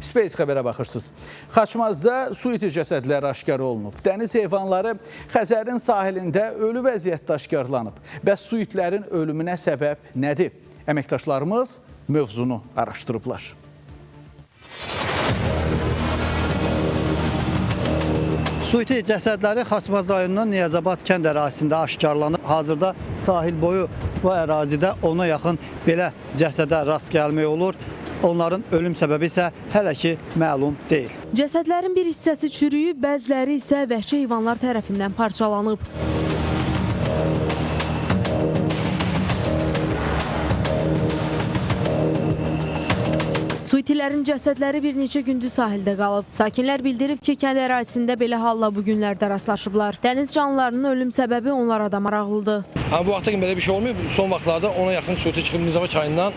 Space xəbərə baxırsınız. Xaçmazda su iti cəsədləri aşkar olunub. Dəniz heyvanları Xəzərin sahilində ölü vəziyyətdə aşkarlanıb. Bəs su itlərin ölümünə səbəb nədir? Əməkdaşlarımız mövzunu araşdırıblar. Su iti cəsədləri Xaçmaz rayonunun Niyazabad kənd ərazisində aşkarlanıb. Hazırda sahil boyu bu ərazidə 10-a yaxın belə cəsədə rast gəlmək olur. Onların ölüm səbəbi isə hələ ki məlum deyil. Cəsədlərin bir hissəsi çürüyüb, bəziləri isə vəhşi heyvanlar tərəfindən parçalanıb. Su itilərin cəsədləri bir neçə gündür sahildə qalıb. Sakinlər bildirib ki, kənd ərazisində belə halla bu günlərdə rastlaşıblar. Dəniz canlılarının ölüm səbəbi onlara da maraqlıdır. Bu vaxta kimi belə bir şey olmuyor. Son vaxtlarda ona yaxın su iti çıxıb Nizava çayından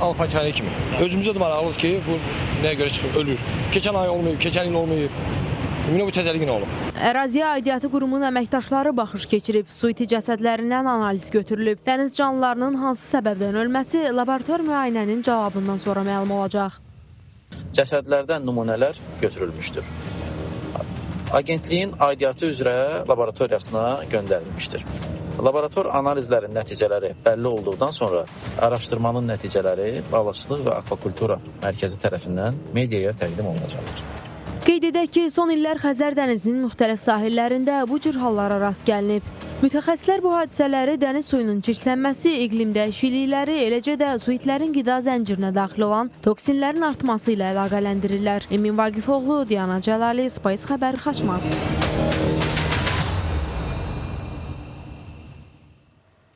Alpan çayı kimi. Özümüzə də maraqlıdır ki, bu nəyə görə çıxıb ölür. Keçən ay olmayıb, keçən il olmayıb. Ümumi bu təzəli günə olub. Əraziyə aidiyyatı qurumunun əməkdaşları baxış keçirib. Su iti cəsədlərindən analiz götürülüb. Dəniz canlılarının hansı səbəbdən ölməsi laborator müayinənin cavabından sonra məlum olacaq. Cəsədlərdən nümunələr götürülmüşdür. Agentliyin aidiyyatı üzrə laboratoriyasına göndərilmişdir. Laborator analizlərin nəticələri bəlli olduqdan sonra araşdırmanın nəticələri Balıqçılıq və Akvakultura Mərkəzi tərəfindən mediaya təqdim olunacaqdır. Qeyd edək ki, son illər Xəzər dənizinin müxtəlif sahillərində bu cür hallara rast gəlinib. Mütəxəssislər bu hadisələri dəniz suyunun çirklənməsi, iqlim dəyişiklikləri, eləcə də su itlərin qida zəncirinə daxil olan toksinlərin artması ilə əlaqələndirirlər. Emin Vaqifoğlu, Diana Cəlali, Space xəbər, Xaçmaz.